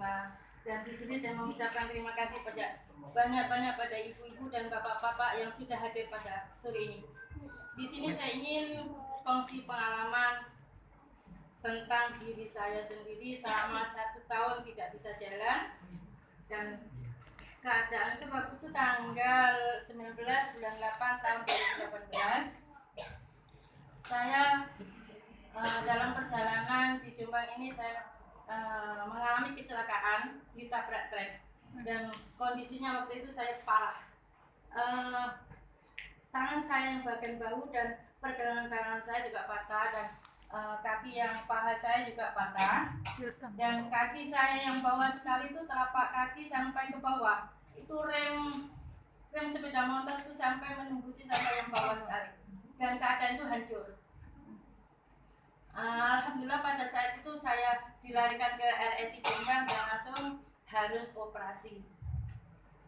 menerima. Dan di sini saya mengucapkan terima kasih banyak-banyak pada ibu-ibu dan bapak-bapak yang sudah hadir pada sore ini. Di sini saya ingin kongsi pengalaman tentang diri saya sendiri selama 1 tahun tidak bisa jalan, dan keadaan itu waktu itu tanggal 19 bulan 8 tahun 2018. Saya dalam perjalanan di Jombang ini saya mengalami kecelakaan, ditabrak truk, dan kondisinya waktu itu saya parah. Tangan saya yang bagian bahu dan pergelangan tangan saya juga patah, dan kaki yang paha saya juga patah, dan kaki saya yang bawah sekali itu telapak kaki sampai ke bawah itu rem sepeda motor itu sampai menembusi sampai yang bawah sekali, dan keadaan itu hancur. Alhamdulillah pada saat itu saya dilarikan ke RSI Jombang dan langsung harus operasi.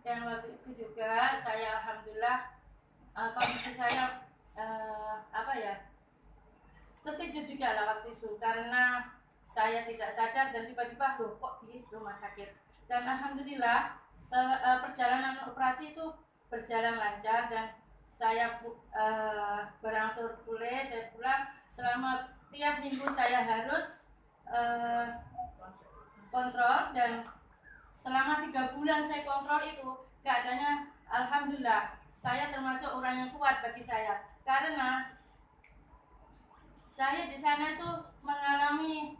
Dan waktu itu juga saya alhamdulillah kondisi saya terkejut juga lah waktu itu, karena saya tidak sadar dan tiba-tiba loh kok di rumah sakit. Dan alhamdulillah perjalanan operasi itu berjalan lancar dan saya berangsur pulih. Saya pulang selama tiap minggu saya harus kontrol, dan selama 3 bulan saya kontrol itu keadaannya alhamdulillah saya termasuk orang yang kuat bagi saya, karena saya di sana itu mengalami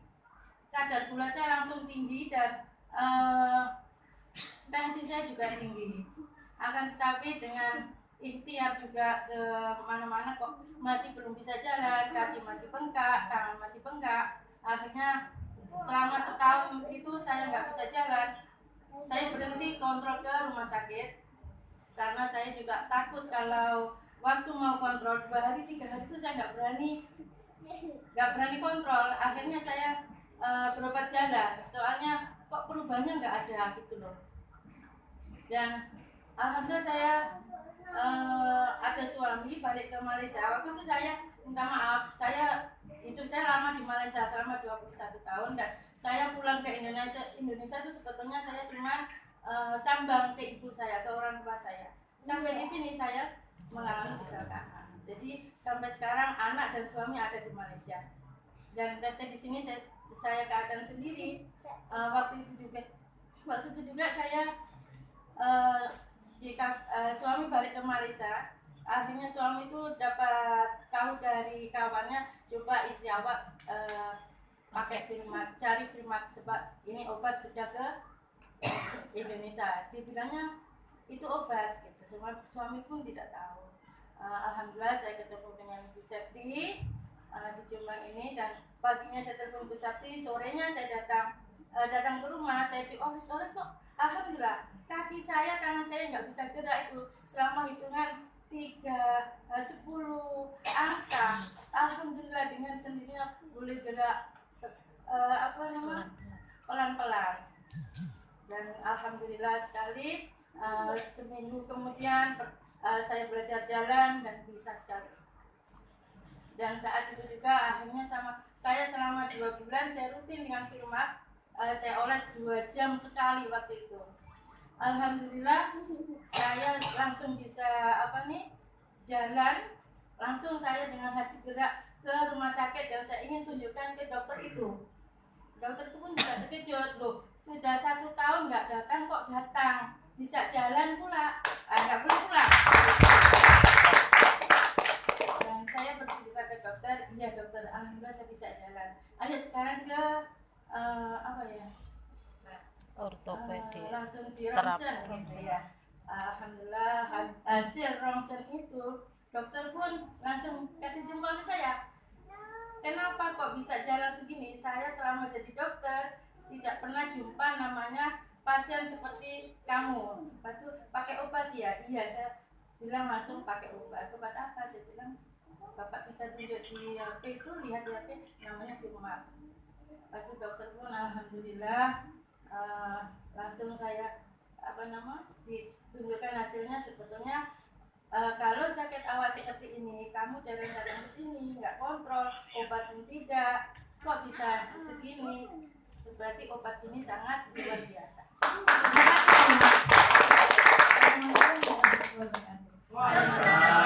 kadar gula saya langsung tinggi dan tensi saya juga tinggi. Akan tetapi dengan ikhtiar juga ke mana-mana kok masih belum bisa jalan, kaki masih bengkak, tangan masih bengkak. Akhirnya selama 1 tahun itu saya nggak bisa jalan. Saya berhenti kontrol ke rumah sakit karena saya juga takut kalau waktu mau kontrol 2 hari 3 hari itu saya nggak berani kontrol. Akhirnya saya berobat jalan, soalnya kok perubahannya nggak ada gitu loh. Dan alhamdulillah saya ada suami balik ke Malaysia. Waktu itu saya minta maaf, hidup saya lama di Malaysia selama 21 tahun, dan saya pulang ke Indonesia itu sebetulnya saya cuma sambang ke ibu saya, ke orang tua saya. Sampai di sini saya mengalami kecelakaan. Jadi sampai sekarang anak dan suami ada di Malaysia. Dan saya di sini saya keadaan sendiri. Waktu itu juga saya suami balik ke Malaysia. Akhirnya suami itu dapat tahu dari kawannya, coba istri awak pakai Firmat, cari Firmat sebab ini obat sudah ke Indonesia. Dibilangnya itu obat gitu. Suami pun tidak tahu. Alhamdulillah saya ketemu dengan Bu Septi di Jombang ini, dan paginya saya telepon Bu Septi, sorenya saya datang ke rumah, saya dioles-oles kok. Alhamdulillah kaki saya, tangan saya nggak bisa gerak itu selama hitungan 10 angka. Alhamdulillah dengan sendirinya boleh gerak pelan-pelan. Dan alhamdulillah sekali seminggu kemudian saya belajar jalan dan bisa sekali. Dan saat itu juga akhirnya saya selama 2 bulan saya rutin dengan Firmat. Saya oles 2 jam sekali waktu itu. Alhamdulillah saya langsung bisa jalan. Langsung saya dengan hati gerak ke rumah sakit, dan saya ingin tunjukkan ke dokter itu. Dokter itu pun juga terkejut, loh sudah 1 tahun nggak datang kok datang, bisa jalan pula, nggak boleh pula. Dan saya bercerita ke dokter, iya dokter, alhamdulillah saya bisa jalan. Ayo sekarang ke ortopedi, langsung di ronsen gitu ya. Alhamdulillah hasil ronsen itu dokter pun langsung kasih jempol ke saya. Kenapa kok bisa jalan segini? Saya selama jadi dokter tidak pernah jumpa namanya pasien seperti kamu. Batu pakai obat ya? Iya, saya bilang langsung pakai obat. Obat apa? Saya bilang Bapak bisa tunjuk di HP itu, lihat di HP namanya Firmat. Lalu dokter pun alhamdulillah langsung saya ditunjukkan hasilnya. Sebetulnya kalau sakit awal seperti ini, kamu jarang-jarang kesini, nggak kontrol, obat pun tidak, kok bisa segini? berarti obat ini sangat luar biasa.